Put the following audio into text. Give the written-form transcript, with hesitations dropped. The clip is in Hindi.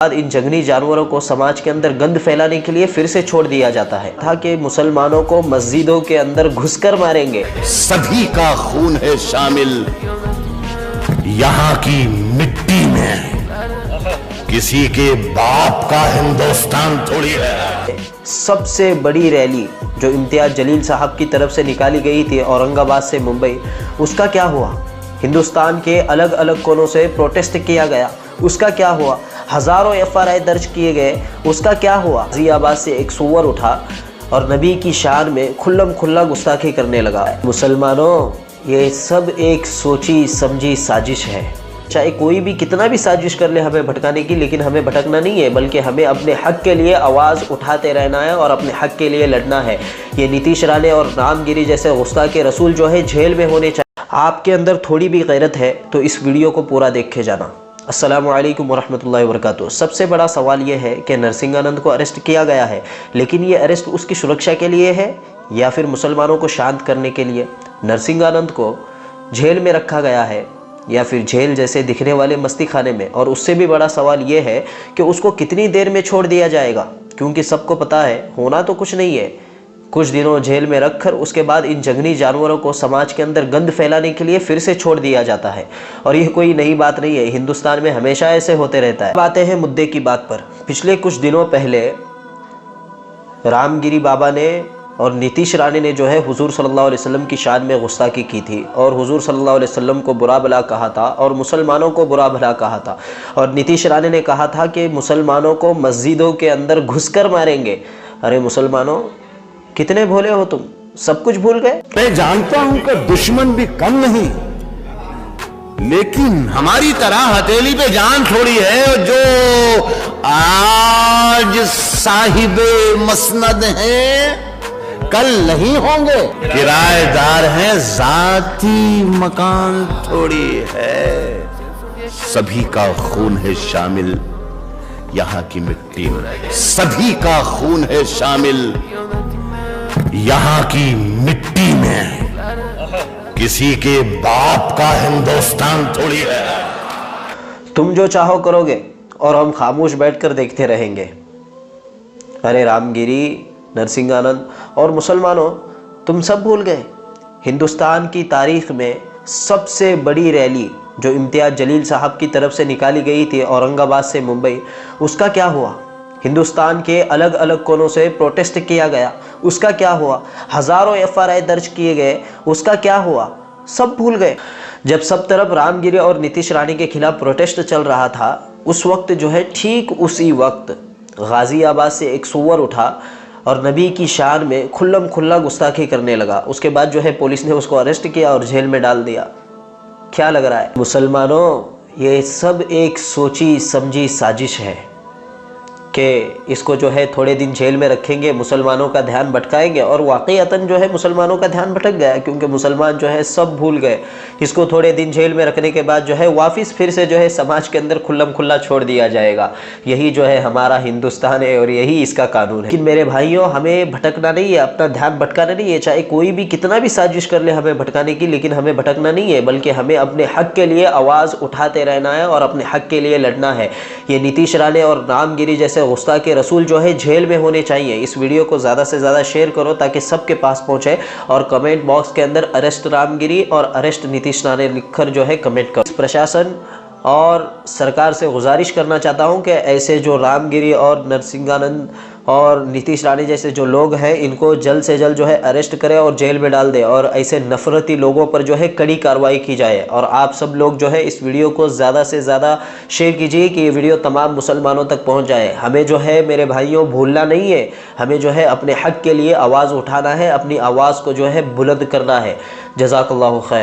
इन जंगली जानवरों को समाज के अंदर गंद फैलाने के लिए फिर से छोड़ दिया जाता है था कि मुसलमानों को मस्जिदों के अंदर घुसकर मारेंगे। सभी का खून है शामिल यहाँ की मिट्टी में, किसी के बाप का हिंदुस्तान थोड़ी है। सबसे बड़ी रैली जो इम्तियाज जलील साहब की तरफ से निकाली गई थी औरंगाबाद से मुंबई, उसका क्या हुआ? हिंदुस्तान के अलग अलग कोनों से प्रोटेस्ट किया गया, उसका क्या हुआ? हज़ारों FRI दर्ज किए गए, उसका क्या हुआ? गाजियाबाद से एक सुअर उठा और नबी की शान में खुल्लम खुल्ला गुस्ताखी करने लगा। मुसलमानों, ये सब एक सोची समझी साजिश है। चाहे कोई भी कितना भी साजिश कर ले हमें भटकाने की, लेकिन हमें भटकना नहीं है, बल्कि हमें अपने हक के लिए आवाज़ उठाते रहना है और अपने हक के लिए लड़ना है। ये नीतीश राणे और रामगिरी जैसे गुस्ताख के रसूल जो है जेल में होने चाहिए। आपके अंदर थोड़ी भी गैरत है तो इस वीडियो को पूरा देख के जाना। अस्सलामु अलैकुम वरहमतुल्लाहि वबरकातुहू। सबसे बड़ा सवाल ये है कि नरसिंहानंद को अरेस्ट किया गया है, लेकिन ये अरेस्ट उसकी सुरक्षा के लिए है या फिर मुसलमानों को शांत करने के लिए? नरसिंहानंद को जेल में रखा गया है या फिर जेल जैसे दिखने वाले मस्ती खाने में? और उससे भी बड़ा सवाल ये है कि उसको कितनी देर में छोड़ दिया जाएगा, क्योंकि सबको पता है होना तो कुछ नहीं है। कुछ दिनों जेल में रखकर उसके बाद इन जंगली जानवरों को समाज के अंदर गंद फैलाने के लिए फिर से छोड़ दिया जाता है। और ये कोई नई बात नहीं है, हिंदुस्तान में हमेशा ऐसे होते रहता है। आते हैं मुद्दे की बात पर। पिछले कुछ दिनों पहले रामगिरी बाबा ने और नीतीश राणे ने जो है हुजूर सल्लल्लाहु अलैहि वसल्लम की शान में गुस्ताखी की थी और हुजूर सल्लल्लाहु अलैहि वसल्लम को बुरा भला कहा था और मुसलमानों को बुरा भला कहा था। और नीतीश राणे ने कहा था कि मुसलमानों को मस्जिदों के अंदर घुसकर मारेंगे। अरे मुसलमानों, कितने भोले हो तुम, सब कुछ भूल गए? मैं जानता हूं कि दुश्मन भी कम नहीं, लेकिन हमारी तरह हथेली पे जान थोड़ी है। जो आज साहिबे मसनद हैं कल नहीं होंगे, किराएदार हैं, जाती मकान थोड़ी है। सभी का खून है शामिल यहाँ की मिट्टी में, सभी का खून है शामिल यहाँ की मिट्टी में, किसी के बाप का हिंदुस्तान थोड़ी है। तुम जो चाहो करोगे और हम खामोश बैठकर देखते रहेंगे। अरे रामगिरी, नरसिंहानंद और मुसलमानों, तुम सब भूल गए। हिंदुस्तान की तारीख में सबसे बड़ी रैली जो इम्तियाज जलील साहब की तरफ से निकाली गई थी औरंगाबाद से मुंबई, उसका क्या हुआ? हिंदुस्तान के अलग अलग कोनों से प्रोटेस्ट किया गया, उसका क्या हुआ? हज़ारों FRI दर्ज किए गए, उसका क्या हुआ? सब भूल गए। जब सब तरफ रामगिरी और नीतीश राणे के खिलाफ प्रोटेस्ट चल रहा था, उस वक्त जो है ठीक उसी वक्त गाजियाबाद से एक सुअर उठा और नबी की शान में खुल्लम खुल्ला गुस्ताखी करने लगा। उसके बाद जो है पुलिस ने उसको अरेस्ट किया और जेल में डाल दिया। क्या लग रहा है मुसलमानों? ये सब एक सोची समझी साजिश है कि इसको जो है थोड़े दिन जेल में रखेंगे, मुसलमानों का ध्यान भटकाएंगे। और वाक़ईतन जो है मुसलमानों का ध्यान भटक गया, क्योंकि मुसलमान जो है सब भूल गए। इसको थोड़े दिन जेल में रखने के बाद जो है वापस फिर से जो है समाज के अंदर खुल्लम खुल्ला छोड़ दिया जाएगा। यही जो है हमारा हिंदुस्तान है और यही इसका कानून है। लेकिन मेरे भाइयों, हमें भटकना नहीं है, अपना ध्यान भटकाना नहीं है। चाहे कोई भी कितना भी साजिश कर ले हमें भटकाने की, लेकिन हमें भटकना नहीं है, बल्कि हमें अपने हक के लिए आवाज़ उठाते रहना है और अपने हक के लिए लड़ना है। ये नीतीश राणे और रामगिरी जैसे गुस्ताख के रसूल जो है जेल में होने चाहिए। इस वीडियो को ज़्यादा से ज़्यादा शेयर करो ताकि सबके पास पहुंचे, और कमेंट बॉक्स के अंदर अरेस्ट रामगिरी और अरेस्ट नीतीश राणे लिखकर जो है कमेंट करो। प्रशासन और सरकार से गुजारिश करना चाहता हूं कि ऐसे जो रामगिरी और नरसिंहानंद और नीतीश राणे जैसे जो लोग हैं, इनको जल्द से जल्द जो है अरेस्ट करें और जेल में डाल दें, और ऐसे नफरती लोगों पर जो है कड़ी कार्रवाई की जाए। और आप सब लोग जो है इस वीडियो को ज़्यादा से ज़्यादा शेयर कीजिए कि ये वीडियो तमाम मुसलमानों तक पहुंच जाए। हमें जो है मेरे भाइयों भूलना नहीं है, हमें जो है अपने हक के लिए आवाज़ उठाना है, अपनी आवाज़ को जो है बुलंद करना है। जज़ाकल्लाहु खैर।